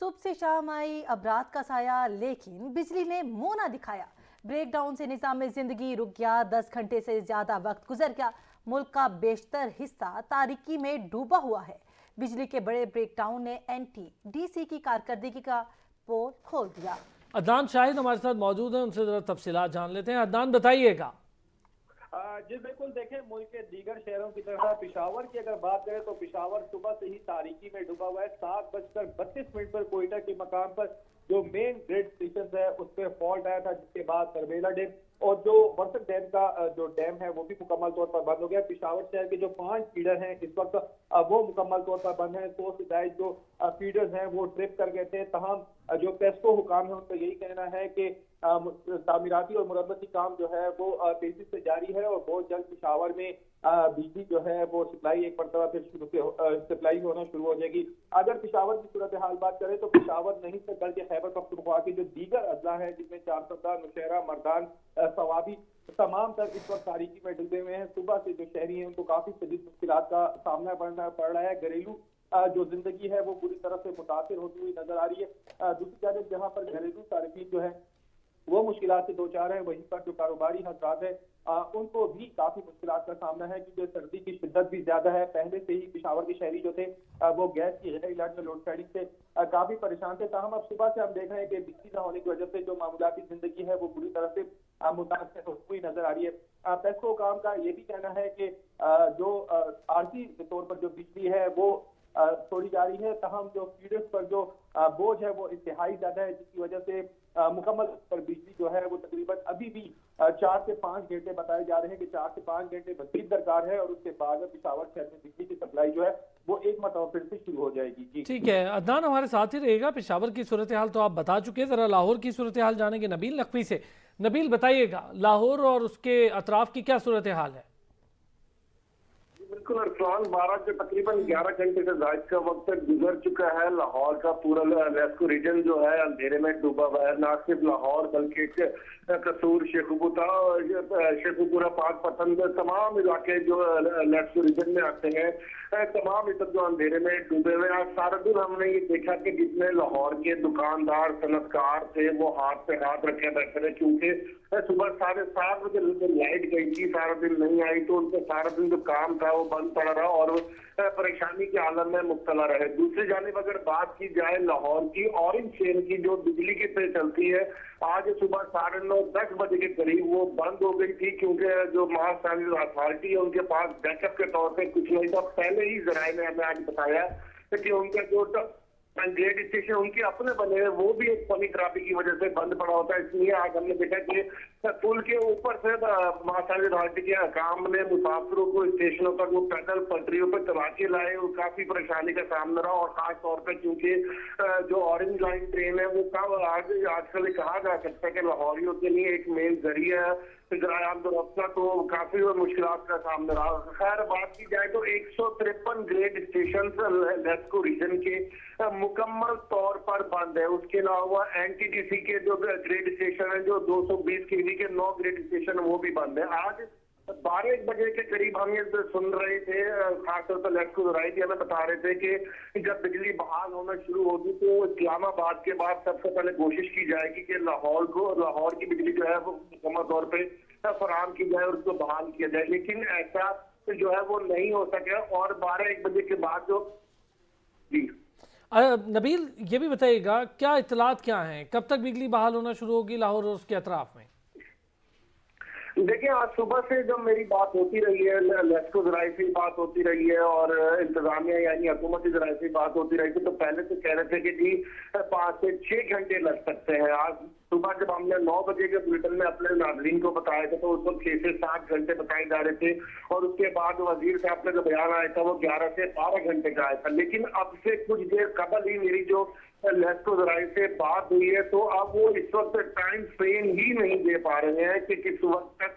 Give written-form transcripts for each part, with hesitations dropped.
सुबह से शाम आई अब रात का साया, लेकिन बिजली ने मुंह ना दिखाया। ब्रेक डाउन से निज़ाम जिंदगी रुक गया। 10 घंटे से ज्यादा वक्त गुजर गया। मुल्क का बेशतर हिस्सा तारीकी में डूबा हुआ है। बिजली के बड़े ब्रेक डाउन ने NTDC की कारकर्दगी का पोल खोल दिया। अदनान शाहिद हमारे साथ मौजूद हैं, उनसे जरा तफसीलात जान लेते हैं। अदनान बताइएगा। जी बिल्कुल, देखें मुल्क के दीगर शहरों की तरह पिशावर की अगर बात करें तो पिशावर सुबह से ही तारीकी में डूबा हुआ है। 7:32 पर कोयटा के मकाम पर जो मेन ग्रिड स्टेशन है उस पर फॉल्ट आया था, जिसके बाद करबेला डैम और जो वर्सक डैम का जो डैम है वो भी मुकम्मल तौर पर बंद हो गया। पिशावर शहर के जो 5 फीडर हैं इस वक्त वो मुकम्मल तौर पर बंद है। 100 से ज्यादा जो फीडर्स हैं वो ट्रिप कर गए थे। तमाम जो पेस्को हुकाम है उनका यही कहना है कि तामीराती और मुरम्मती काम जो है वो तेजी से जारी है और बहुत जल्द पिशावर में बिजली जो है वो सप्लाई एक मरतबा फिर सप्लाई होना शुरू हो जाएगी। अगर पिशावर की सूरत हाल बात करें तो पिशावर नहीं से बल्कि खैबर पख्तूनख्वा के जो दीगर अजला है जिसमें 410, नौशहरा, मर्दान, सवाबी तमाम तर इस वक्त तारीकी में डूबे हुए हैं। सुबह से जो शहरी हैं उनको काफी शदीद मुश्किलात का सामना करना पड़ रहा है। घरेलू जो जिंदगी है वो पूरी तरह से मुतासिर होती हुई नजर आ रही है। दूसरी जानब जहाँ पर घरेलू सार्फिन जो है वो मुश्किलात से दो चार है, वहीं पर जो कारोबारी हजरात है उनको भी काफी मुश्किलात का सामना है क्योंकि सर्दी की शिद्दत भी ज्यादा है। पहले से ही पिशावर के शहरी जो थे वो गैस की गैर इलाज में लोड शेडिंग से काफी परेशान थे। ताहम अब सुबह से हम देख रहे हैं कि बिजली न होने की वजह से जो मामूलाती जिंदगी है वो पूरी तरह से मुतासर हुई नजर आ रही है। पेस्को काम का ये भी कहना है कि जो आरजी के तौर पर जो बिजली है वो छोड़ी जा रही है। तहम जो फीडर्स पर जो बोझ है वो इंतहाई ज्यादा है, जिसकी वजह से मुकम्मल पर बिजली जो है वो तकरीबन अभी भी 4 से 5 घंटे बताए जा रहे हैं कि 4 से 5 घंटे मजीद दरकार है और उसके बाद पिशावर शहर में बिजली की सप्लाई जो है वो एक मरतबा फिर से शुरू हो जाएगी। जी ठीक है, अदनान हमारे साथ ही रहेगा। पिशावर की सूरत हाल तो आप बता चुके हैं, जरा लाहौर की सूरत हाल जानेंगे नबील नकवी से। नबील बताइएगा, लाहौर और उसके अतराफ की क्या सूरत हाल है? बिल्कुल अरसलान, 12 से तकरीबन 11 घंटे से ज्यादा का वक्त गुजर चुका है। लाहौर का पूरा लेस्को रीजन जो है अंधेरे में डूबा हुआ है। न सिर्फ लाहौर बल्कि कसूर, शेखुपुरा, पाक पतंग तमाम इलाके जो लेस्को रीजन में आते हैं तमाम इधर जो अंधेरे में डूबे हुए। आज सारा दिन हमने ये देखा कि जितने लाहौर के दुकानदार सनतकार थे वो हाथ पे हाथ रखे बैठे थे, क्योंकि सुबह 7:30 बजे लाइट गई थी, सारा दिन नहीं आई तो उनका सारा दिन जो काम था वो बंद पड़ा रहा और परेशानी के आलम में मुब्तला रहे। दूसरी जानिब अगर बात की जाए लाहौर की ऑरेंज चेन की जो बिजली की पे चलती है, आज सुबह 9:30-10 बजे के करीब वो बंद हो गई थी, क्योंकि जो मास ट्रांजिट अथॉरिटी है उनके पास बैकअप के तौर पे कुछ नहीं था। पहले ही जराये ने हमें आज बताया कि उनका जो ग्रेड स्टेशन उनके अपने बने हैं वो भी एक पानी खराबी की वजह से बंद पड़ा होता है। इसलिए आज हमने देखा कि पुल के ऊपर से महासागर अथॉरिटी के काम ने मुसाफिरों को स्टेशनों पर वो पैदल पटरियों पर चला के लाए और काफी परेशानी का सामना रहा। और खास तौर पर क्योंकि जो ऑरेंज लाइन ट्रेन है वो आजकल कहा जा सकता है कि लाहौरियों के लिए एक मेन जरिया है रफ्ता, तो काफी मुश्किलात का सामना रहा। खैर बात की जाए तो 153 ग्रेड स्टेशन लेस्को रीजन के मुकम्मल तौर पर बंद है। उसके अलावा NTDC के जो ग्रेड स्टेशन है, जो 220 kV के 9 ग्रेड स्टेशन वो भी बंद है। आज 12 बजे के करीब हम ये सुन रहे थे, खासतौर पर लेस्को राइट हमें बता रहे थे कि जब बिजली बहाल होना शुरू होगी तो इस्लामाबाद के बाद सबसे पहले कोशिश की जाएगी कि लाहौर की बिजली जो है वो मुकम्मल तौर पर फराहम की जाए और उसको बहाल किया जाए, लेकिन ऐसा जो है वो नहीं हो सके। और 12-1 बजे के बाद जो जी नबील ये भी बताइएगा, क्या इतलात क्या हैं, कब तक बिजली बहाल होना शुरू होगी लाहौर और उसके अतराफ में? देखिए, आज सुबह से जब मेरी बात होती रही है, लेस्को जराये से बात होती रही है और इंतजामिया यानी हुकूमती जराये से बात होती रही थी, तो पहले तो कह रहे थे कि जी 5 से 6 घंटे लग सकते हैं। आज सुबह जब हमने 9 बजे के बुलेटिन में अपने नाज़रीन को बताया था तो उस वक्त 6 से 7 घंटे बताए जा रहे थे और उसके बाद वजीर साहब का जो बयान आया था वो 11 से 12 घंटे का आया था। लेकिन अब से कुछ देर कबल ही मेरी जो लेस्को जराये से बात हुई है तो अब वो इस वक्त टाइम फ्रेम ही नहीं दे पा रहे हैं कि किस वक्त तक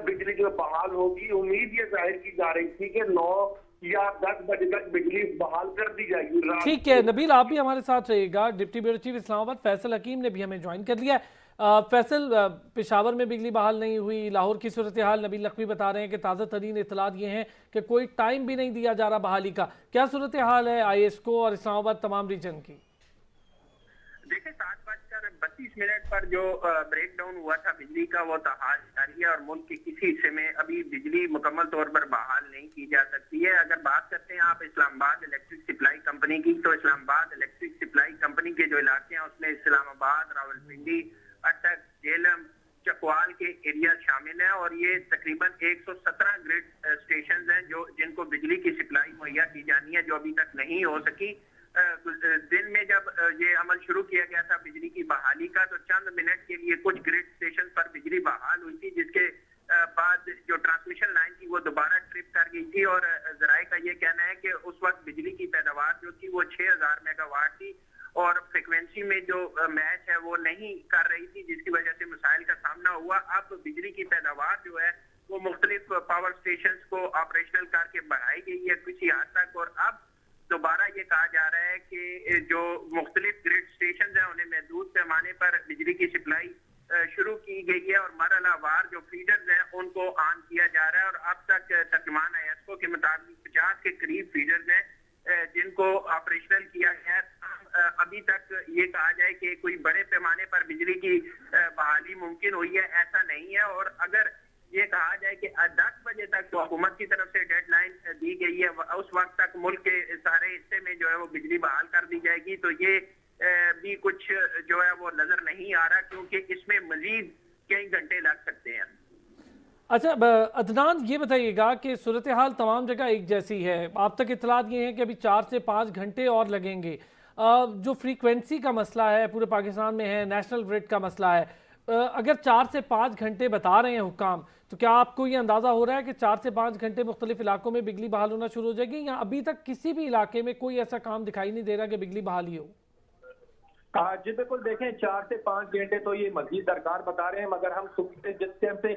बिजली जो बहाल होगी। उम्मीद ये जाहिर की जा रही थी कि 9 या 10 बजे तक बिजली बहाल कर दी जाएगी। ठीक है नबील, आप भी हमारे साथ रहिएगा। Deputy bureau chief Islamabad Faisal Hakeem ने भी हमें ज्वाइन कर लिया है। फैसल, पेशावर में बिजली बहाल नहीं हुई, लाहौर की सूरत हाल नबील नकवी बता रहे हैं कि ताज़ा तरीन इतलात ये हैं कि कोई टाइम भी नहीं दिया जा रहा बहाली का। क्या सूरत हाल है IS को और इस्लामाबाद तमाम रीजन की? देखिए 7:32 पर जो ब्रेक डाउन हुआ था बिजली का, वो हाल जारी है और मुल्क के किसी हिस्से में अभी बिजली मुकम्मल तौर पर बहाल नहीं की जा सकती है। अगर बात करते हैं आप इस्लामाबाद इलेक्ट्रिक सप्लाई कंपनी की, तो इस्लामाबाद इलेक्ट्रिक सप्लाई कंपनी के जो इलाके हैं उसमें इस्लामाबाद, रावलपिंडी, अटक, झेलम, चकवाल के एरिया शामिल हैं और ये तकरीबन 117 ग्रिड स्टेशन हैं जो जिनको बिजली की सप्लाई मुहैया की जानी है, जो अभी तक नहीं हो सकी। दिन में जब ये अमल शुरू किया गया था बिजली की बहाली का, तो चंद मिनट के लिए कुछ ग्रिड स्टेशन पर बिजली बहाल हुई थी, जिसके बाद जो ट्रांसमिशन लाइन थी वो दोबारा ट्रिप कर गई थी और जराये का ये कहना है कि उस वक्त बिजली की पैदावार जो थी वो 6000 मेगावाट थी और फ्रिक्वेंसी में जो मैच है वो नहीं कर रही थी, जिसकी वजह से मसाइल का सामना हुआ। अब बिजली की पैदावार जो है वो मुख्तलिफ पावर स्टेशन को ऑपरेशनल करके बढ़ाई गई है किसी हद तक, और अब दोबारा ये कहा जा रहा है कि जो मुख्तलिफ ग्रिड स्टेशन हैं उन्हें महदूद पैमाने पर बिजली की सप्लाई शुरू की गई है और मरहलावार जो फीडर्स हैं उनको ऑन किया जा रहा है और अब तक तर्जुमान आईएसओ के मुताबिक 50 के करीब फीडर्स हैं जिनको ऑपरेशनल किया गया है। अभी तक ये कहा जाए कि कोई बड़े पैमाने पर बिजली की बहाली मुमकिन हुई है, ऐसा नहीं है। और अगर ये कहा जाए कि 10 बजे तक जो हुकूमत की तरफ से डेडलाइन दी गई है, उस वक्त तक मुल्क के सारे हिस्से में जो है वो बिजली बहाल कर दी जाएगी, तो ये भी कुछ जो है वो नजर नहीं आ रहा, क्योंकि इसमें मजीद कई घंटे लग सकते हैं। अच्छा अदनान, ये बताइएगा कि सूरत हाल तमाम जगह एक जैसी है, आप तक इत्तलात ये हैं कि अभी 4 से 5 घंटे और लगेंगे। जो फ्रीक्वेंसी का मसला है पूरे पाकिस्तान में है, नेशनल ग्रिड का मसला है, अगर 4 से 5 घंटे बता रहे हैं हुक्काम, तो क्या आपको ये अंदाज़ा हो रहा है कि 4 से 5 घंटे मुख्तलिफ इलाकों में बिजली बहाल होना शुरू हो जाएगी, या अभी तक किसी भी इलाके में कोई ऐसा काम दिखाई नहीं दे रहा कि बिजली बहाली हो? जी बिल्कुल, देखें 4 से 5 घंटे तो ये मजीद सरकार बता रहे हैं, मगर हम सुबह से जिस टाइम से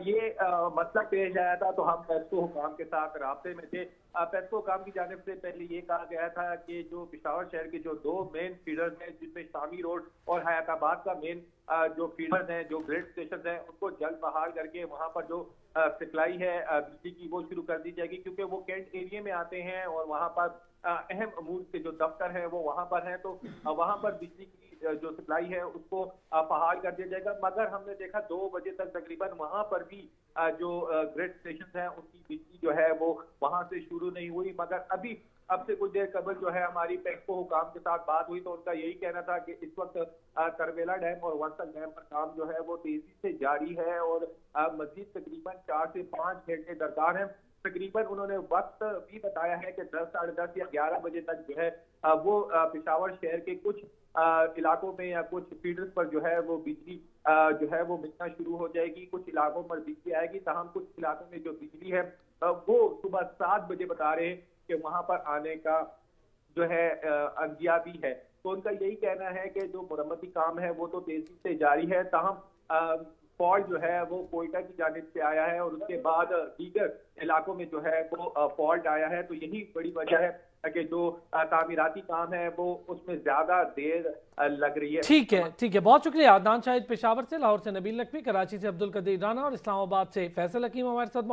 ये मसला पेश आया था तो हम पेस्को हुकाम के साथ राब्ते में थे। पेस्को हुकाम की जानिब से पहले ये कहा गया था कि जो पेशावर शहर के जो 2 मेन फीडर्स हैं, जिसमें शामी रोड और हयाताबाद का मेन जो फीडर्स हैं, जो ग्रिड स्टेशन हैं, उनको जल्द बहाल करके वहाँ पर जो सप्लाई है बिजली की वो शुरू कर दी जाएगी, क्योंकि वो कैंट एरिया में आते हैं और वहाँ पर अहम अमूर के जो दफ्तर हैं वो वहाँ पर हैं, तो वहाँ पर बिजली की जो सप्लाई है उसको बहाल कर दिया जाएगा। मगर हमने देखा 2 बजे तक तकरीबन वहाँ पर भी जो ग्रिड स्टेशन हैं उनकी बिजली जो है वो वहाँ से शुरू नहीं हुई। मगर अभी अब से कुछ देर कबल जो है हमारी पेस्को हुकाम के साथ बात हुई, तो उनका यही कहना था कि इस वक्त करबेला डैम और वंसल डैम पर काम जो है वो तेजी से जारी है और मजीद तकरीबन 4 से 5 घंटे दरकार है। तकरीबन उन्होंने वक्त भी बताया है कि 10, साढ़े 10 या 11 बजे तक जो है वो पेशावर शहर के कुछ इलाकों में या कुछ फीडर्स पर जो है वो बिजली जो है वो मिलना शुरू हो जाएगी। कुछ इलाकों पर बिजली आएगी, तमाम कुछ इलाकों में जो बिजली है वो सुबह 7 बजे बता रहे हैं कि वहां पर आने का जो है अंदिया भी है। तो उनका यही कहना है कि जो मुरम्मती काम है वो तो तेजी से जारी है, ताहम फॉल्ट जो है वो कोयटा की जानिब से आया है और उसके बाद दीगर इलाकों में जो है वो फॉल्ट आया है। तो यही बड़ी वजह है कि जो तामीराती काम है वो उसमें ज्यादा देर लग रही है। ठीक है, बहुत शुक्रिया। अदनान शाहिद पेशावर से, लाहौर से नबील नकवी, कराची से अब्दुल कदीर राना और इस्लामाबाद से फैसल हकीम हमारे साथ